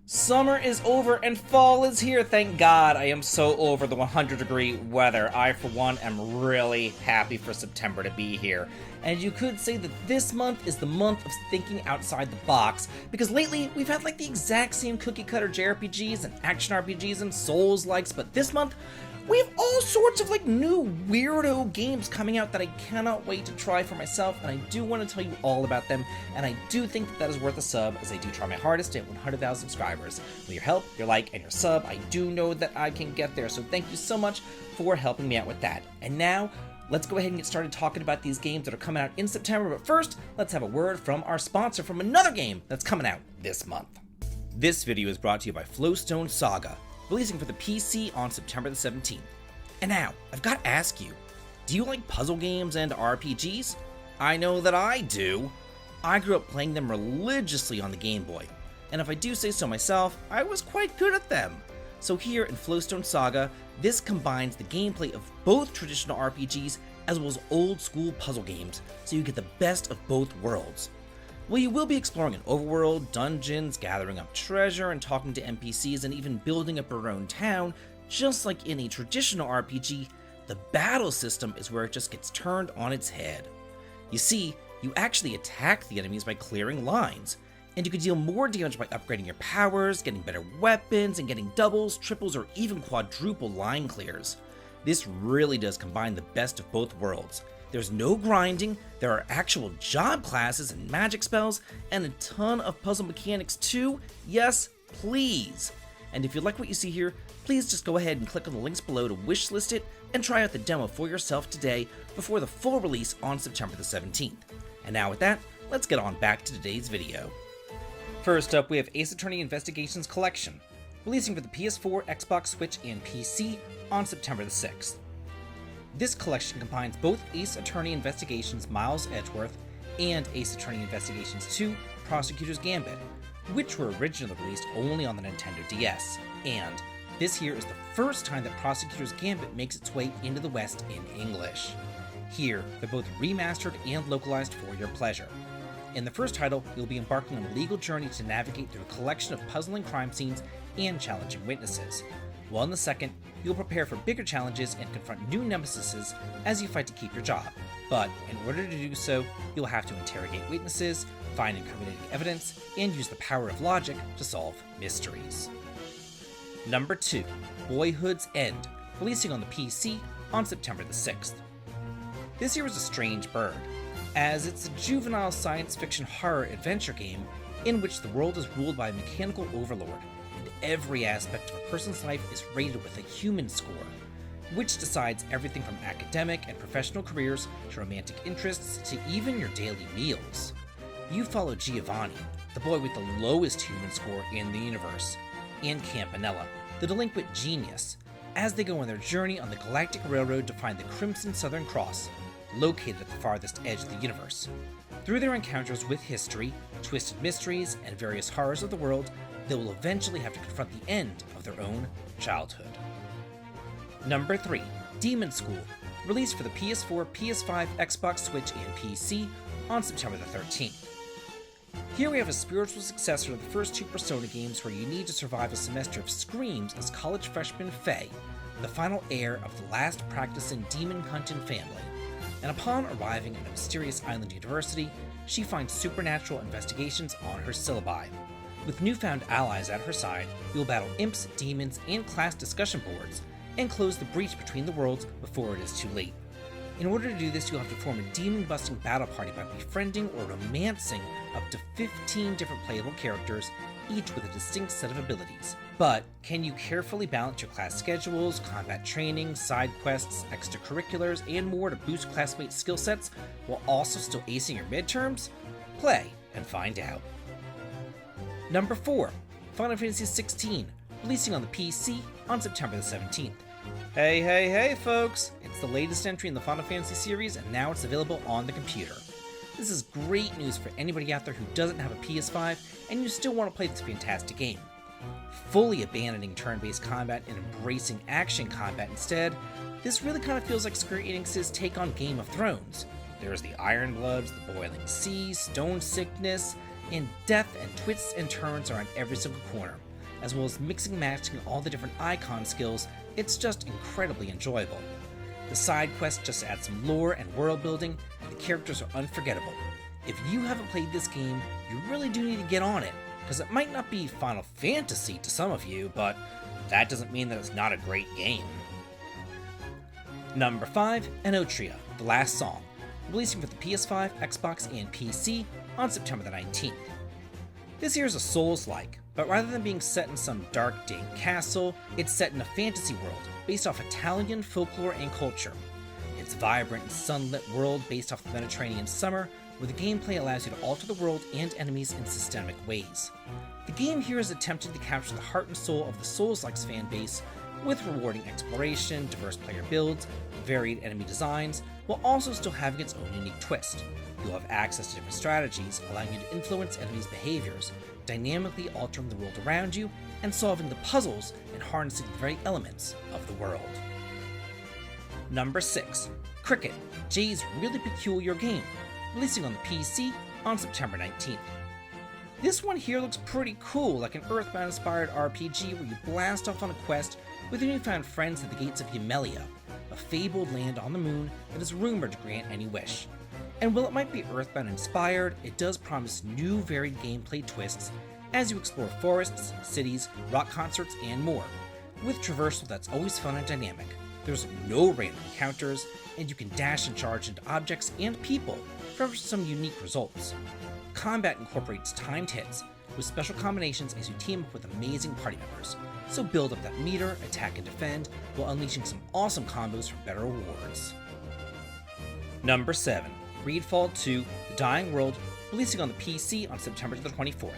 Summer is over and fall is here, thank God. I am so over the 100-degree weather. I, for one, am really happy for September to be here. And you could say that this month is the month of thinking outside the box, because lately we've had like the exact same cookie-cutter JRPGs and action RPGs and Souls-likes, but this month we have all sorts of like new weirdo games coming out that I cannot wait to try for myself, and I do want to tell you all about them, and I do think that is worth a sub, as I do try my hardest to hit 100,000 subscribers. With your help, your like, and your sub, I do know that I can get there, so thank you so much for helping me out with that. And now, let's go ahead and get started talking about these games that are coming out in September, but first, let's have a word from our sponsor from another game that's coming out this month. This video is brought to you by Flowstone Saga, releasing for the PC on September the 17th. And now, I've got to ask you, do you like puzzle games and RPGs? I know that I do. I grew up playing them religiously on the Game Boy, and if I do say so myself, I was quite good at them. So here in Flowstone Saga, this combines the gameplay of both traditional RPGs as well as old school puzzle games, so you get the best of both worlds. Well, you will be exploring an overworld, dungeons, gathering up treasure, and talking to NPCs, and even building up your own town. Just like in a traditional RPG, the battle system is where it just gets turned on its head. You see, you actually attack the enemies by clearing lines, and you can deal more damage by upgrading your powers, getting better weapons, and getting doubles, triples, or even quadruple line clears. This really does combine the best of both worlds. There's no grinding, there are actual job classes and magic spells, and a ton of puzzle mechanics too. Yes, please. And if you like what you see here, please just go ahead and click on the links below to wishlist it and try out the demo for yourself today before the full release on September the 17th. And now with that, let's get on back to today's video. First up, we have Ace Attorney Investigations Collection, releasing for the PS4, Xbox, Switch, and PC on September the 6th. This collection combines both Ace Attorney Investigations Miles Edgeworth and Ace Attorney Investigations 2 Prosecutor's Gambit, which were originally released only on the Nintendo DS, and this here is the first time that Prosecutor's Gambit makes its way into the West in English. Here, they're both remastered and localized for your pleasure. In the first title, you'll be embarking on a legal journey to navigate through a collection of puzzling crime scenes and challenging witnesses, while in the second, you'll prepare for bigger challenges and confront new nemesises as you fight to keep your job. But in order to do so, you'll have to interrogate witnesses, find incriminating evidence, and use the power of logic to solve mysteries. Number 2, Boyhood's End, releasing on the PC on September the 6th. This here is a strange bird, as it's a juvenile science fiction horror adventure game in which the world is ruled by a mechanical overlord, and every aspect of a person's life is rated with a human score, which decides everything from academic and professional careers to romantic interests to even your daily meals. You follow Giovanni, the boy with the lowest human score in the universe, and Campanella, the delinquent genius, as they go on their journey on the Galactic Railroad to find the Crimson Southern Cross, located at the farthest edge of the universe. Through their encounters with history, twisted mysteries, and various horrors of the world, they will eventually have to confront the end of their own childhood. Number 3, Demon School, released for the PS4, PS5, Xbox, Switch, and PC on September the 13th. Here we have a spiritual successor to the first two Persona games, where you need to survive a semester of screams as college freshman Faye, the final heir of the last practicing demon-hunting family. And upon arriving at a mysterious island university, she finds supernatural investigations on her syllabi. With newfound allies at her side, you'll battle imps, demons, and class discussion boards, and close the breach between the worlds before it is too late. In order to do this, you'll have to form a demon-busting battle party by befriending or romancing up to 15 different playable characters, each with a distinct set of abilities. But can you carefully balance your class schedules, combat training, side quests, extracurriculars, and more to boost classmates' skill sets while also still acing your midterms? Play and find out. Number 4, Final Fantasy XVI, releasing on the PC on September the 17th. Hey folks! It's the latest entry in the Final Fantasy series, and now it's available on the computer. This is great news for anybody out there who doesn't have a PS5 and you still want to play this fantastic game. Fully abandoning turn-based combat and embracing action combat instead, this really kind of feels like Square Enix's take on Game of Thrones. There's the Iron Bloods, the Boiling Sea, Stone Sickness, and death and twists and turns are on every single corner. as well as mixing and matching all the different icon skills. It's just incredibly enjoyable. The side quests just add some lore and world building, and the characters are unforgettable. If you haven't played this game, you really do need to get on it, because it might not be Final Fantasy to some of you, but that doesn't mean that it's not a great game. Number 5, Enotria, The Last Song, releasing for the PS5, Xbox, and PC on September the 19th. This here is a Souls-like, but rather than being set in some dark, dank castle, it's set in a fantasy world based off Italian folklore and culture. It's a vibrant and sunlit world based off the Mediterranean summer, where the gameplay allows you to alter the world and enemies in systemic ways. The game here is attempting to capture the heart and soul of the Souls-likes fan base with rewarding exploration, diverse player builds, varied enemy designs, while also still having its own unique twist. You'll have access to different strategies, allowing you to influence enemies' behaviors, dynamically altering the world around you, and solving the puzzles and harnessing the very elements of the world. Number 6, Cricket, Jay's Really Peculiar Game, releasing on the PC on September 19th. This one here looks pretty cool, like an Earthbound-inspired RPG where you blast off on a quest with your newfound friends at the gates of Yamelia, a fabled land on the moon that is rumored to grant any wish. And while it might be Earthbound-inspired, it does promise new varied gameplay twists as you explore forests, cities, rock concerts, and more, with traversal that's always fun and dynamic. There's no random encounters, and you can dash and charge into objects and people for some unique results. Combat incorporates timed hits, with special combinations as you team up with amazing party members, so build up that meter, attack and defend, while unleashing some awesome combos for better rewards. Number 7, Greedfall 2, The Dying World, releasing on the PC on September the 24th.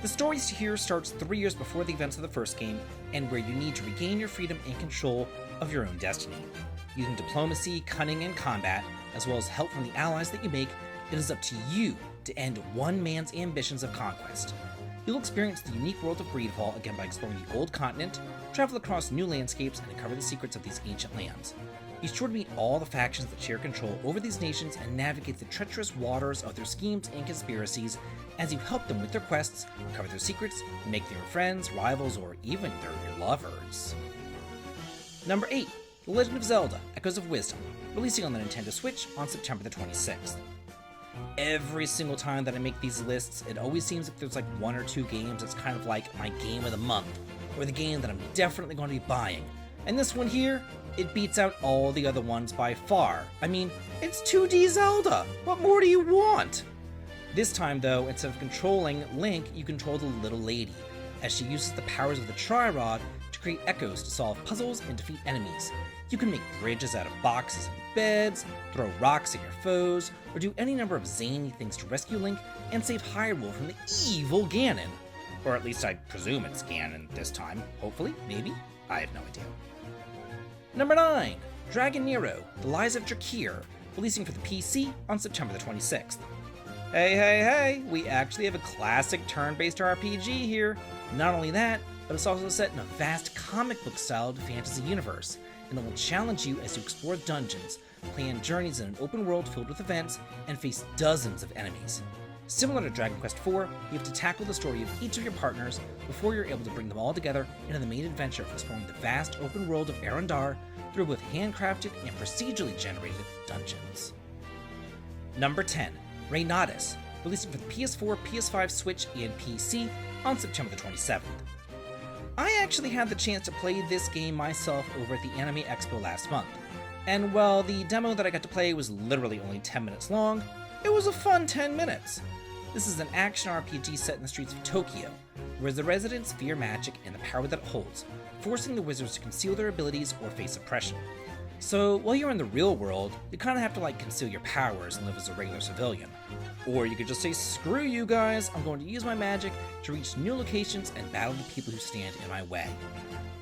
The story here starts 3 years before the events of the first game, and where you need to regain your freedom and control of your own destiny. Using diplomacy, cunning, and combat, as well as help from the allies that you make, it is up to you to end one man's ambitions of conquest. You'll experience the unique world of Greedfall again by exploring the old continent, travel across new landscapes, and uncover the secrets of these ancient lands. Be sure to meet all the factions that share control over these nations and navigate the treacherous waters of their schemes and conspiracies as you help them with their quests, uncover their secrets, and make their friends, rivals, or even their lovers. Number 8, The Legend of Zelda, Echoes of Wisdom, releasing on the Nintendo Switch on September the 26th. Every single time that I make these lists, it always seems like there's like 1 or 2 games that's kind of like my game of the month, or the game that I'm definitely going to be buying. And this one here, it beats out all the other ones by far. I mean, it's 2D Zelda! What more do you want? This time though, instead of controlling Link, you control the little lady, as she uses the powers of the Tri-Rod to create echoes to solve puzzles and defeat enemies. You can make bridges out of boxes and beds, throw rocks at your foes, or do any number of zany things to rescue Link and save Hyrule from the evil Ganon. Or at least I presume it's Ganon this time. Hopefully, maybe? I have no idea. Number 9, Dragon Nero, The Lies of Drakir, releasing for the PC on September the 26th. Hey, we actually have a classic turn-based RPG here. Not only that, but it's also set in a vast comic book-styled fantasy universe, and it will challenge you as you explore dungeons, plan journeys in an open world filled with events, and face dozens of enemies. Similar to Dragon Quest IV, you have to tackle the story of each of your partners before you're able to bring them all together into the main adventure of exploring the vast open world of Arendar through both handcrafted and procedurally generated dungeons. Number 10, Reynatus, releasing for the PS4, PS5, Switch, and PC on September the 27th. I actually had the chance to play this game myself over at the Anime Expo last month, and while the demo that I got to play was literally only 10 minutes long, it was a fun 10 minutes. This is an action RPG set in the streets of Tokyo, where the residents fear magic and the power that it holds, forcing the wizards to conceal their abilities or face oppression. So while you're in the real world, you kind of have to conceal your powers and live as a regular civilian. Or you could just say, screw you guys, I'm going to use my magic to reach new locations and battle the people who stand in my way.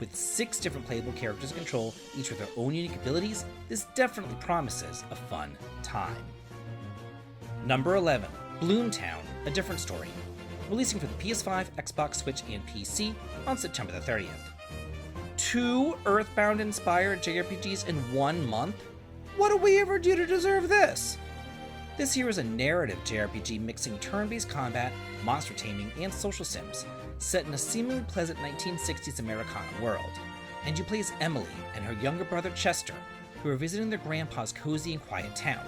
With 6 different playable characters to control, each with their own unique abilities, this definitely promises a fun time. Number 11, Bloomtown, A Different Story, releasing for the PS5, Xbox, Switch, and PC on September the 30th. 2 Earthbound-inspired JRPGs in 1 month? What do we ever do to deserve this? This here is a narrative JRPG mixing turn-based combat, monster taming, and social sims, set in a seemingly pleasant 1960s Americana world. And you play as Emily and her younger brother Chester, who are visiting their grandpa's cozy and quiet town,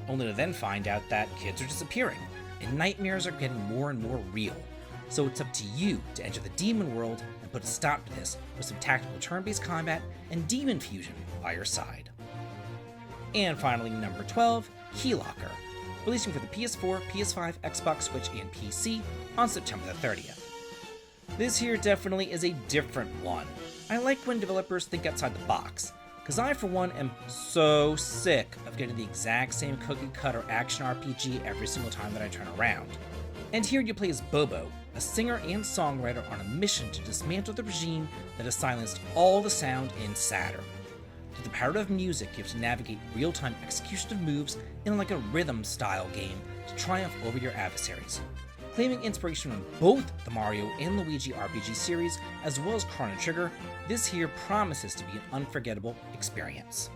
only to then find out that kids are disappearing, and nightmares are getting more and more real. So it's up to you to enter the demon world and put a stop to this with some tactical turn-based combat and demon fusion by your side. And finally, number 12, Keylocker, releasing for the PS4, PS5, Xbox, Switch, and PC on September the 30th. This here definitely is a different one. I like when developers think outside the box, because I for one am so sick of getting the exact same cookie-cutter action RPG every single time that I turn around. And here you play as Bobo, a singer and songwriter on a mission to dismantle the regime that has silenced all the sound in Saturn. Through the power of music, you have to navigate real-time execution of moves in like a rhythm-style game to triumph over your adversaries. Claiming inspiration from both the Mario and Luigi RPG series, as well as Chrono Trigger, this here promises to be an unforgettable experience.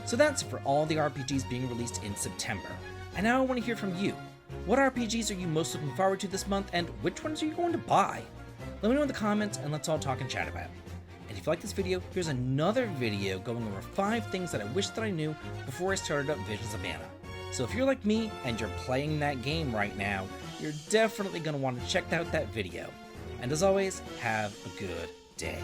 So that's it for all the RPGs being released in September. And now I want to hear from you. What RPGs are you most looking forward to this month, and which ones are you going to buy? Let me know in the comments, and let's all talk and chat about it. And if you like this video, here's another video going over 5 things that I wish that I knew before I started up Visions of Mana. So if you're like me, and you're playing that game right now, you're definitely going to want to check out that video. And as always, have a good day.